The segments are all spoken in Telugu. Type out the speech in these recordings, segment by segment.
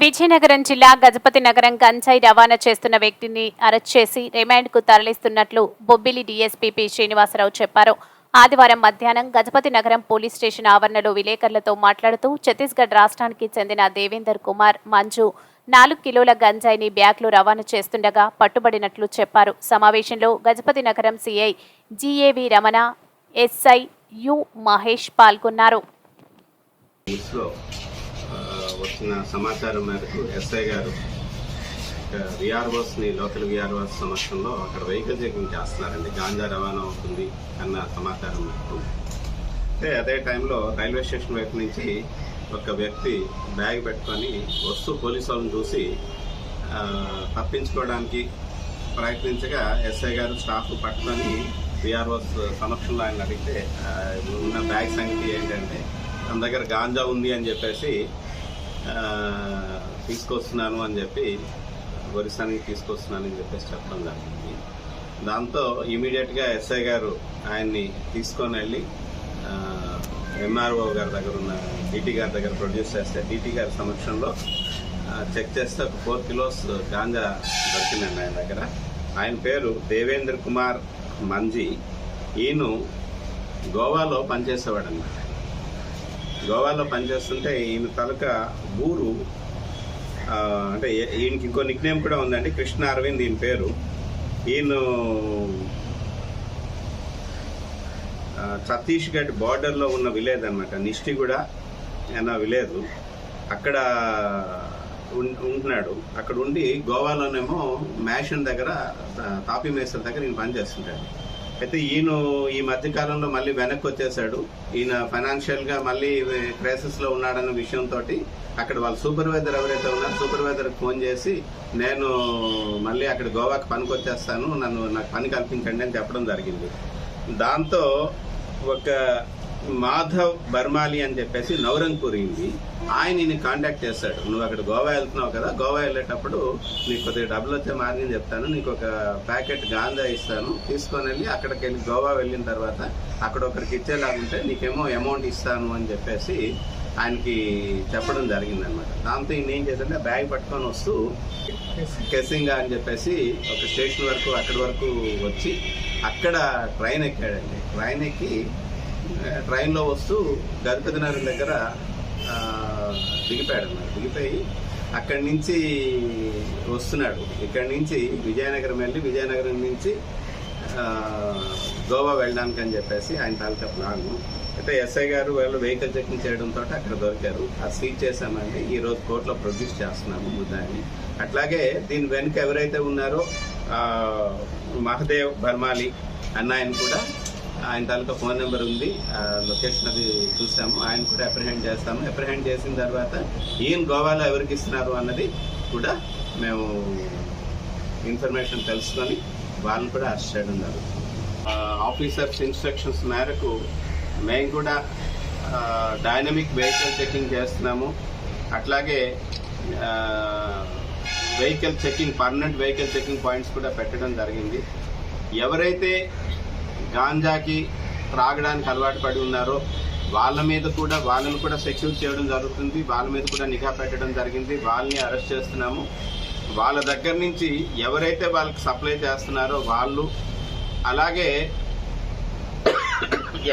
విజయనగరం జిల్లా గజపతి నగరం గంజాయి రవాణా చేస్తున్న వ్యక్తిని అరెస్ట్ చేసి రిమాండ్కు తరలిస్తున్నట్లు బొబ్బిలి డీఎస్పీ పి శ్రీనివాసరావు చెప్పారు. ఆదివారం మధ్యాహ్నం గజపతి నగరం పోలీస్ స్టేషన్ ఆవరణలో విలేకరులతో మాట్లాడుతూ ఛత్తీస్గఢ్ రాష్ట్రానికి చెందిన దేవేందర్ కుమార్ మంజు 4 కిలోల గంజాయిని బ్యాగ్లో రవాణా చేస్తుండగా పట్టుబడినట్లు చెప్పారు. సమావేశంలో Gajapathi Nagaram CI GAV Ramana, SI U Mahesh పాల్గొన్నారు. వచ్చిన సమాచారం మేరకు ఎస్ఐ గారు విఆర్ఓస్ని లోకల్ విఆర్ఓస్ సమక్షంలో అక్కడ వెహికల్ చెకింగ్ చేస్తున్నారండి. గాంజా రవాణా అవుతుంది అన్న సమాచారం మేరకు అదే టైంలో రైల్వే స్టేషన్ వైపు నుంచి ఒక వ్యక్తి బ్యాగ్ పెట్టుకొని వస్తూ పోలీసు వాళ్ళని చూసి తప్పించుకోవడానికి ప్రయత్నించగా ఎస్ఐ గారు స్టాఫ్ పట్టుకొని విఆర్ఓస్ సమక్షంలో ఆయన అడిగితే ఉన్న బ్యాగ్ సంగతి ఏంటంటే తన దగ్గర గాంజా ఉంది అని చెప్పేసి తీసుకొస్తున్నాను అని చెప్పి ఒరిస్సానికి తీసుకొస్తున్నానని చెప్పేసి చెప్పడం జరిగింది. దాంతో ఇమీడియట్గా ఎస్ఐ గారు ఆయన్ని తీసుకొని వెళ్ళి ఎంఆర్ఓ గారి దగ్గర ఉన్న డీటీ గారి దగ్గర ప్రొడ్యూస్ చేస్తే డీటీ గారి సమక్షంలో చెక్ చేస్తే ఒక 4 కిలోస్ గాంజా దొరికిందండి ఆయన దగ్గర. ఆయన పేరు దేవేంద్ర కుమార్ మంజీ. ఈయన గోవాలో పనిచేసేవాడు అన్నమాట. గోవాలో పనిచేస్తుంటే ఈయన తాలూకా ఊరు అంటే ఈయనకి ఇంకో నిక్ నేమ్ కూడా ఉందండి, కృష్ణ అరవింద్ ఈయన పేరు. ఈయన ఛత్తీస్గఢ్ బార్డర్లో ఉన్న విలేజ్ అనమాట, నిష్టిగూడ అన్న విలేజ్. అక్కడ ఉంటున్నాడు. అక్కడ ఉండి గోవాలోనేమో మ్యాషన్ దగ్గర తాపీ మేసర్ దగ్గర ఈయన పనిచేస్తుంటాడు. అయితే ఈయన ఈ మధ్యకాలంలో మళ్ళీ వెనక్కి వచ్చేసాడు. ఈయన ఫైనాన్షియల్గా మళ్ళీ క్రైసిస్లో ఉన్నాడన్న విషయంతో అక్కడ వాళ్ళ సూపర్వైజర్ ఎవరైతే ఉన్నారో సూపర్వైజర్కి ఫోన్ చేసి నేను మళ్ళీ అక్కడ గోవాకి పనికి వచ్చేస్తాను, నాకు పని కల్పించండి అని చెప్పడం జరిగింది. దాంతో ఒక మాధవ్ బర్మాలి అని చెప్పేసి నవరంగ్పూర్ ఉంది, ఆయన ఈయన కాంటాక్ట్ చేస్తాడు. నువ్వు అక్కడ గోవా వెళ్తున్నావు కదా, గోవా వెళ్ళేటప్పుడు నీకు కొద్దిగా డబ్బులు వచ్చే మార్గం చెప్తాను, నీకు ఒక ప్యాకెట్ గాంజా ఇస్తాను, తీసుకొని వెళ్ళి అక్కడికి వెళ్ళి గోవా వెళ్ళిన తర్వాత అక్కడ ఒకరికి ఇచ్చేలాగుంటే నీకేమో అమౌంట్ ఇస్తాను అని చెప్పేసి ఆయనకి చెప్పడం జరిగిందనమాట. దాంతో ఈయన ఏం చేశాడంటే బ్యాగ్ పట్టుకొని వస్తూ కెసింగా అని చెప్పేసి ఒక స్టేషన్ వరకు అక్కడి వరకు వచ్చి అక్కడ ట్రైన్ ఎక్కాడండి. ట్రైన్ ఎక్కి ట్రైన్లో వస్తూ గజపతి నగర్ దగ్గర దిగిపోయాడు అన్నమాట. దిగిపోయి అక్కడి నుంచి వస్తున్నాడు. ఇక్కడి నుంచి విజయనగరం వెళ్ళి విజయనగరం నుంచి గోవా వెళ్ళడానికి అని చెప్పేసి ఆయన తాలూకా ప్లాన్. అయితే ఎస్ఐ గారు వాళ్ళు వెహికల్ చెకింగ్ చేయడంతో అక్కడ దొరికారు. అది సీజ్ చేశామండి. ఈరోజు కోర్టులో ప్రొడ్యూస్ చేస్తున్నాము ముద్దాయిని. అట్లాగే దీని వెనుక ఎవరైతే ఉన్నారో మహదేవ్ బర్మాలి అన్న ఆయన కూడా, ఆయన తాలూకా ఫోన్ నెంబర్ ఉంది, లొకేషన్ అది చూసాము. ఆయన కూడా అప్రిహెండ్ చేస్తాము. అప్రిహెండ్ చేసిన తర్వాత ఈయన గోవాలో ఎవరికి ఇస్తున్నారు అన్నది కూడా మేము ఇన్ఫర్మేషన్ తెలుసుకొని వాళ్ళని కూడా అరెస్ట్ చేయడం జరుగుతుంది. ఆఫీసర్స్ ఇన్స్ట్రక్షన్స్ మేరకు మేము కూడా డైనమిక్ వెహికల్ చెకింగ్ చేస్తున్నాము. అట్లాగే vehicle checking, permanent vehicle checking points కూడా పెట్టడం జరిగింది. ఎవరైతే గాంజాకి త్రాగడానికి అలవాటు పడి ఉన్నారో వాళ్ళని కూడా సెక్యూర్ చేయడం జరుగుతుంది. వాళ్ళ మీద కూడా నిఘా పెట్టడం జరిగింది. వాళ్ళని అరెస్ట్ చేస్తున్నాము. వాళ్ళ దగ్గర నుంచి ఎవరైతే వాళ్ళకి సప్లై చేస్తున్నారో వాళ్ళు, అలాగే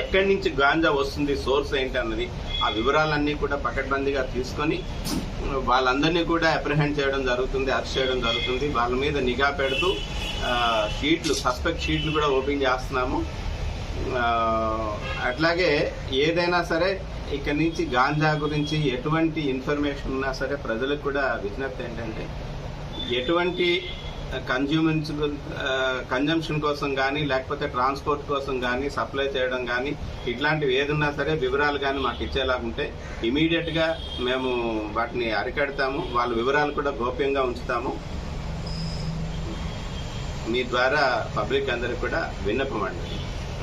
ఎక్కడి నుంచి గాంజా వస్తుంది, సోర్స్ ఏంటి అన్నది ఆ వివరాలన్నీ కూడా పకడ్బందీగా తీసుకొని వాళ్ళందరినీ కూడా అప్రిహెండ్ చేయడం జరుగుతుంది, అరెస్ట్ చేయడం జరుగుతుంది. వాళ్ళ మీద నిఘా పెడుతూ సస్పెక్ట్ షీట్లు కూడా ఓపెన్ చేస్తున్నాము. అట్లాగే ఏదైనా సరే ఇక్కడి నుంచి గాంజా గురించి ఎటువంటి ఇన్ఫర్మేషన్ ఉన్నా సరే ప్రజలకు కూడా విజ్ఞప్తి ఏంటంటే ఎటువంటి కన్జంప్షన్ కోసం కానీ లేకపోతే ట్రాన్స్పోర్ట్ కోసం కానీ సప్లై చేయడం కానీ ఇట్లాంటివి ఏదన్నా సరే వివరాలు కానీ మాకు ఇచ్చేలాగుంటే ఇమీడియట్గా మేము వాటిని అరికడతాము. వాళ్ళ వివరాలు కూడా గోప్యంగా ఉంచుతాము. మీ ద్వారా పబ్లిక్ అందరికీ కూడా విన్నపం అండి.